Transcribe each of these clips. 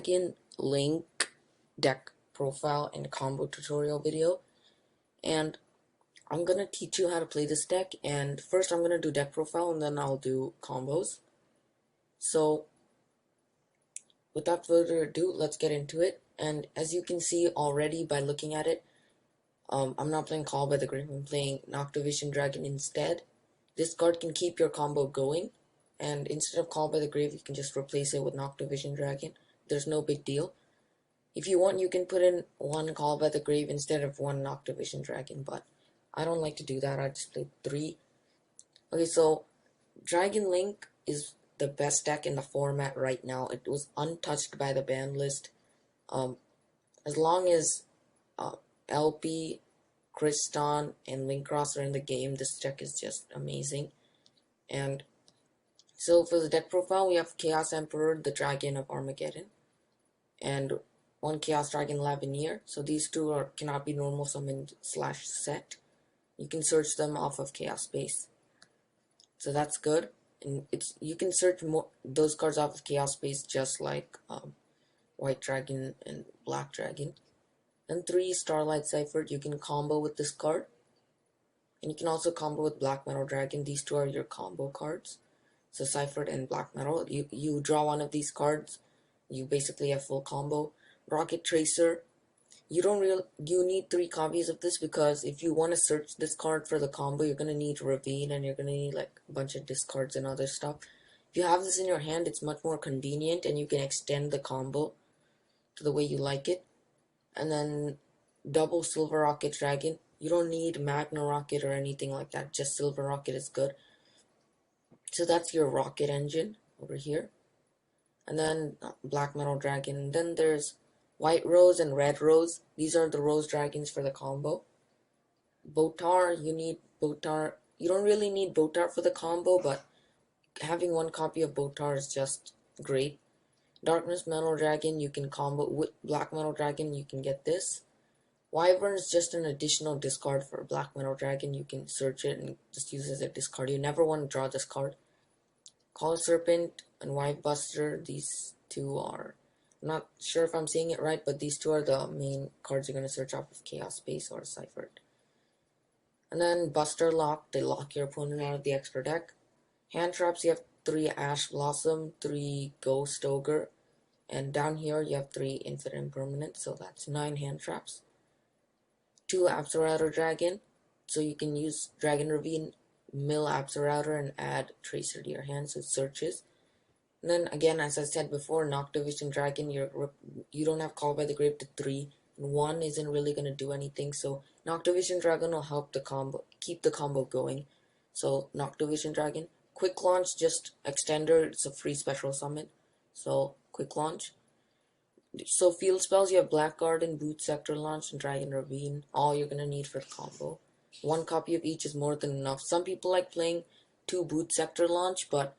Dragon link deck profile and combo tutorial video, and I'm gonna teach you how to play this deck. And first I'm gonna do deck profile and then I'll do combos. So without further ado, let's get into it. And as you can see already by looking at it, I'm not playing Call by the Grave, I'm playing Noctovision Dragon instead. This card can keep your combo going, and instead of Call by the Grave you can just replace it with Noctovision Dragon. There's no big deal. If you want, you can put in one Call by the Grave instead of one Noctovision Dragon, but I don't like to do that. I just play 3. Okay, so Dragon Link is the best deck in the format right now. It was untouched by the ban list. As long as LP, Kriston, and Linkross are in the game, this deck is just amazing. And so for the deck profile, we have Chaos Emperor, the Dragon of Armageddon, and one Chaos Dragon Lavineer. So these two cannot be normal summoned / set. You can search them off of Chaos Space. So that's good. And you can search those cards off of Chaos Space just like White Dragon and Black Dragon. And 3 Starlight Cipher, you can combo with this card. And you can also combo with Black Metal Dragon. These two are your combo cards. So Ciphered and Black Metal. You draw one of these cards, you basically have full combo. Rokket Tracer, you need 3 copies of this, because if you want to search this card for the combo, you're gonna need Ravine and you're gonna need like a bunch of discards and other stuff. If you have this in your hand, it's much more convenient and you can extend the combo to the way you like it. And then double Silver Rokket Dragon. You don't need Magna Rocket or anything like that, just Silver Rocket is good. So that's your rocket engine over here. And then Black Metal Dragon. And then there's White Rose and Red Rose. These are the Rose Dragons for the combo. Botar, you need Botar. You don't really need Botar for the combo, but having one copy of Botar is just great. Darkness Metal Dragon, you can combo with Black Metal Dragon, you can get this. Wyvern is just an additional discard for Black Metal Dragon. You can search it and just use it as a discard. You never want to draw this card. Call Serpent and Wivebuster, these two are, I'm not sure if I'm saying it right, but these two are the main cards you're going to search off of Chaos Space or Ciphered. And then Buster Lock, they lock your opponent out of the extra deck. Hand traps, you have 3 Ash Blossom, 3 Ghost Ogre, and down here you have 3 Infinite Impermanent, so that's 9 hand traps. 2 Apsarouter Dragon, so you can use Dragon Ravine, mill Apsarouter, and add Tracer to your hand, so it searches. And then again, as I said before, Noctovision Dragon, you don't have Call by the Grave to 3, and 1 isn't really going to do anything, so Noctovision Dragon will help the combo, keep the combo going. So Noctovision Dragon. Quick Launch, just Extender, it's a free special summon, so Quick Launch. So field spells, you have Blackguard and Boot Sector Launch and Dragon Ravine, all you're going to need for the combo. 1 copy of each is more than enough. Some people like playing 2 Boot Sector Launch, but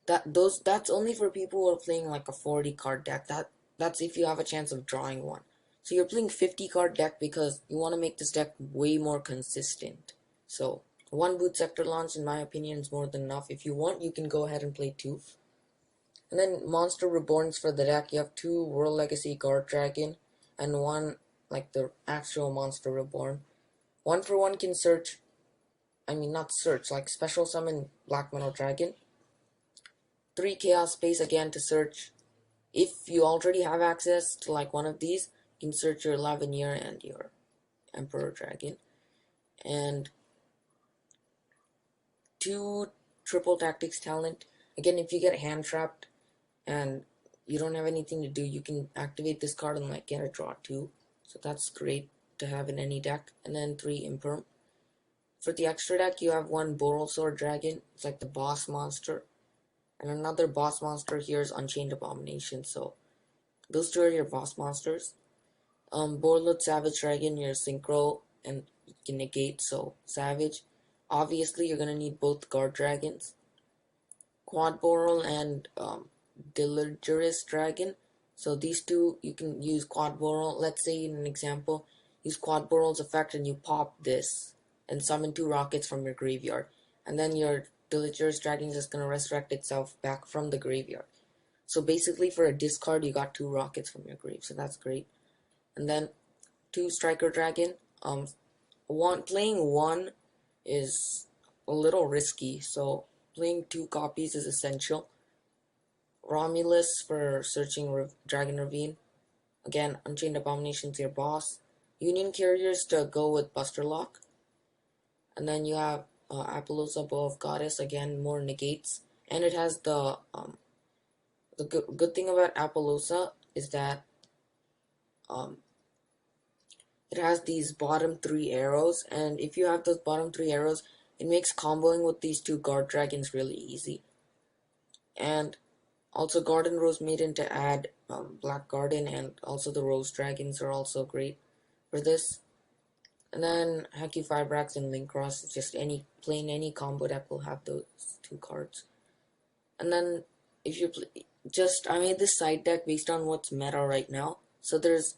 that's only for people who are playing like a 40 card deck. That's if you have a chance of drawing one. So you're playing 50 card deck because you want to make this deck way more consistent. So 1 Boot Sector Launch, in my opinion, is more than enough. If you want, you can go ahead and play 2. And then Monster Reborns for the deck, you have 2 World Legacy Guard Dragon and 1 like the actual Monster Reborn. 1 for 1 can search, not search, like special summon Black Metal Dragon. 3 Chaos Space again to search. If you already have access to like one of these, you can search your Lavineer and your Emperor Dragon. And 2 Triple Tactics Talent. Again, if you get hand trapped and you don't have anything to do, you can activate this card and like get a draw too. So that's great to have in any deck. And then 3 Imperm. For the extra deck, you have 1 Boral Sword Dragon. It's like the boss monster. And another boss monster here is Unchained Abomination. So those 2 are your boss monsters. Borlud Savage Dragon, your Synchro, and you can negate, so Savage. Obviously, you're going to need both Guard Dragons. Quad Boral and Delirious Dragon. So these 2, you can use Quad Boral. Let's say in an example, use Quad Boral's effect and you pop this and summon 2 rockets from your graveyard. And then your Delirious Dragon is just going to resurrect itself back from the graveyard. So basically for a discard, you got 2 rockets from your grave, so that's great. And then 2 Striker Dragon. Playing 1 is a little risky, so playing 2 copies is essential. Romulus for searching Dragon Ravine. Again, Unchained Abomination's your boss. Union Carriers to go with Buster Lock. And then you have Appaloosa, Bow of Goddess, again, more negates. And it has the good thing about Appaloosa is that it has these bottom 3 arrows, and if you have those bottom 3 arrows, it makes comboing with these 2 guard dragons really easy. And also Garden Rose Maiden to add Black Garden, and also the Rose Dragons are also great for this. And then Haki Fibrax and Link Cross, just playing any combo deck will have those 2 cards. And then if you I made this side deck based on what's meta right now. So there's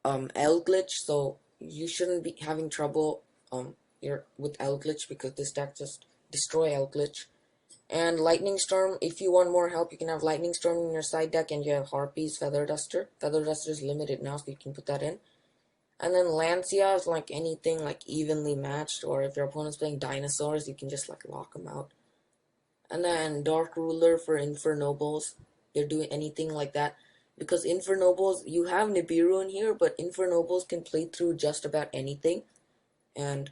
L glitch, so you shouldn't be having trouble with L glitch, because this deck just destroy L glitch. And Lightning Storm, if you want more help, you can have Lightning Storm in your side deck, and you have Harpies, Feather Duster. Feather Duster is limited now, so you can put that in. And then Lancia is like anything like evenly matched, or if your opponent's playing dinosaurs, you can just like lock them out. And then Dark Ruler for Infernobles, they're doing anything like that. Because Infernobles, you have Nibiru in here, but Infernobles can play through just about anything. And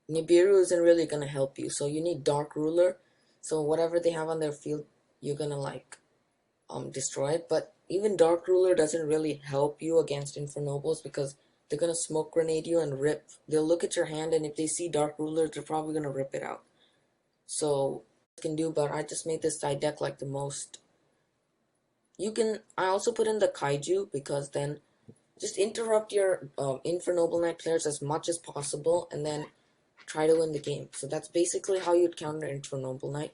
Nibiru isn't really going to help you, so you need Dark Ruler. So whatever they have on their field, you're going to like destroy it. But even Dark Ruler doesn't really help you against Infernobles, because they're going to smoke grenade you and rip. They'll look at your hand, and if they see Dark Ruler, they're probably going to rip it out. So can do, but I just made this side deck like the most. I also put in the Kaiju, because then just interrupt your Infernoble Knight players as much as possible, and then try to win the game. So that's basically how you'd counter Infernoble Knight.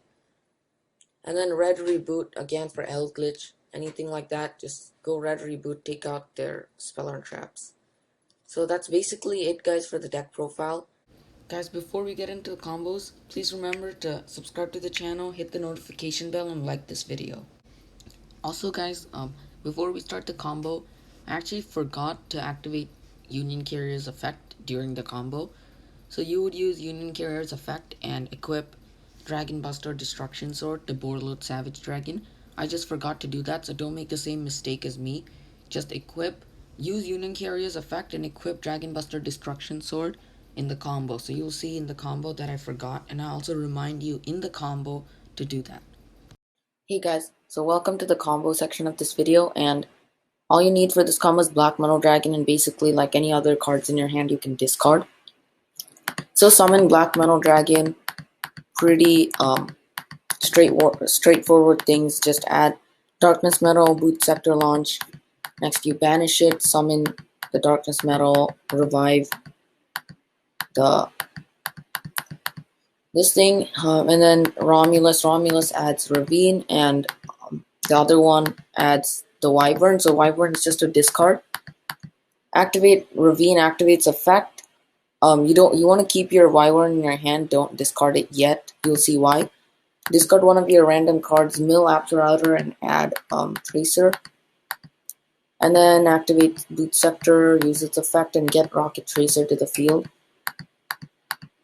And then Red Reboot, again for L glitch, anything like that, just go Red Reboot, take out their Speller traps. So that's basically it, guys, for the deck profile. Guys, before we get into the combos, please remember to subscribe to the channel, hit the notification bell, and like this video. Also, guys, before we start the combo, I actually forgot to activate Union Carrier's effect during the combo. So you would use Union Carrier's effect and equip Dragon Buster Destruction Sword to Borload Savage Dragon. I just forgot to do that, so don't make the same mistake as me. Just use Union Carrier's effect and equip Dragon Buster Destruction Sword in the combo. So you'll see in the combo that I forgot, and I'll also remind you in the combo to do that. Hey guys, so welcome to the combo section of this video, and all you need for this combo is Black Metal Dragon, and basically like any other cards in your hand you can discard. So summon Black Metal Dragon, pretty straightforward things. Just add Darkness Metal, Boot Scepter Launch. Next you banish it, summon the Darkness Metal, revive this thing, and then Romulus adds Ravine, and the other one adds the Wyvern. So Wyvern is just a discard. Activate Ravine, activates effect. You want to keep your Wyvern in your hand. Don't discard it yet. You'll see why. Discard one of your random cards, mill Apter Outer, and add Tracer. And then activate Boot Scepter, use its effect, and get Rokket Tracer to the field.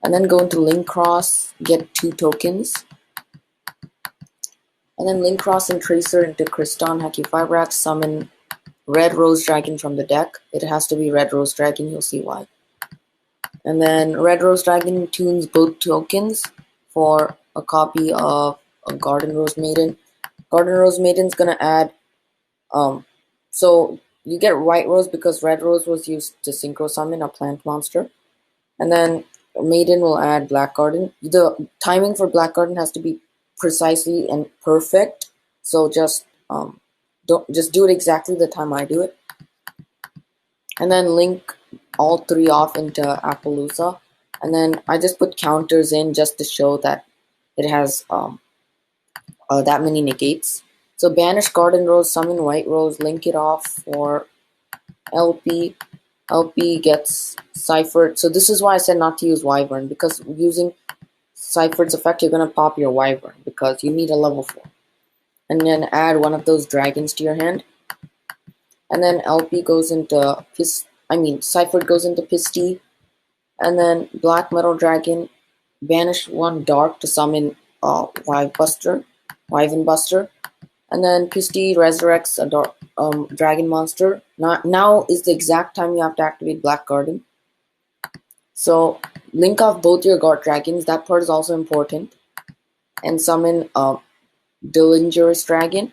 And then go into Link Cross, get 2 tokens. And then Link Cross and Tracer into Kriston, Haki Fibrax, summon Red Rose Dragon from the deck. It has to be Red Rose Dragon, you'll see why. And then Red Rose Dragon tunes both tokens for a copy of a Garden Rose Maiden. Garden Rose Maiden's gonna add, so you get White Rose because Red Rose was used to synchro summon a plant monster. And then Maiden will add Black Garden. The timing for Black Garden has to be precisely and perfect. So just do it exactly the time I do it. And then link all 3 off into Appaloosa. And then I just put counters in just to show that it has that many negates. So banish Garden Rose, summon White Rose, link it off for LP. LP gets Ciphered. So this is why I said not to use Wyvern, because using Ciphered's effect, you're going to pop your Wyvern because you need a level 4. and then add one of those dragons to your hand. And then LP goes into Cypher goes into Pisty, and then Black Metal Dragon, banish one dark to summon Wyvern Buster, and then Pisty resurrects a dragon monster. Now is the exact time you have to activate Black Garden. So link off both your guard dragons, that part is also important, and summon Dillinger's Dragon.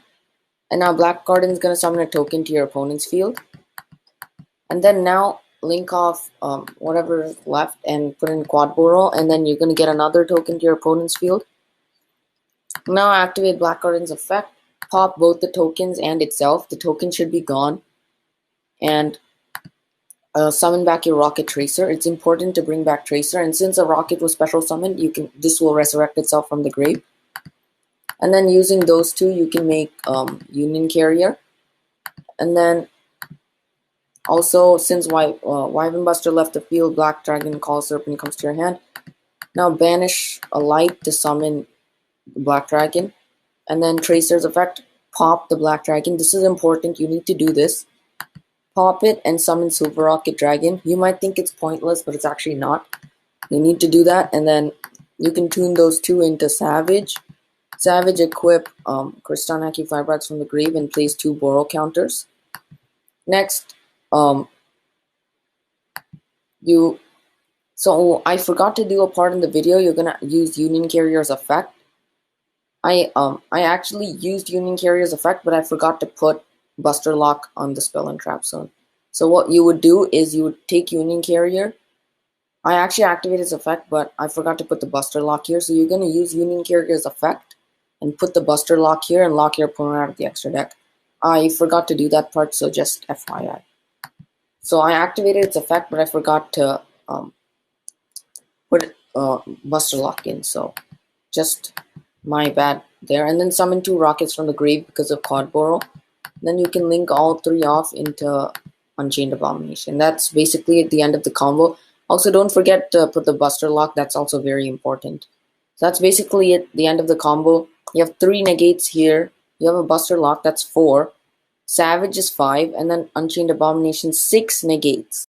And now Black Garden is going to summon a token to your opponent's field. And then now link off whatever is left and put in Quad Boral, and then you're going to get another token to your opponent's field. Now activate Black Garden's effect, pop both the tokens and itself. The token should be gone. And summon back your Rokket Tracer. It's important to bring back Tracer, and since a Rokket was special summoned, this will resurrect itself from the grave. And then using those two, you can make Union Carrier. And then also, since Wyvern Buster left the field, Black Dragon Call Serpent comes to your hand. Now banish a light to summon the Black Dragon. And then Tracer's effect, pop the Black Dragon. This is important, you need to do this. Pop it and summon Silver Rokket Dragon. You might think it's pointless, but it's actually not. You need to do that, and then you can tune those two into Savage. Savage equip Kristanaki Firebrats from the grave and place 2 Boral counters. Next, so I forgot to do a part in the video. You're gonna use Union Carrier's effect. I actually used Union Carrier's effect, but I forgot to put Buster Lock on the Spell and Trap Zone. So what you would do is you would take Union Carrier. I actually activated its effect, but I forgot to put the Buster Lock here. So you're going to use Union Carrier's effect and put the Buster Lock here and lock your opponent out of the extra deck. I forgot to do that part, so just FYI. So I activated its effect, but I forgot to put Buster Lock in. So just my bad there. And then summon 2 Rockets from the grave because of Quad Boral. Then you can link all 3 off into Unchained Abomination. That's basically at the end of the combo. Also, don't forget to put the Buster Lock. That's also very important. So that's basically it, the end of the combo. You have 3 negates here. You have a Buster Lock, that's 4. Savage is 5. And then Unchained Abomination, 6 negates.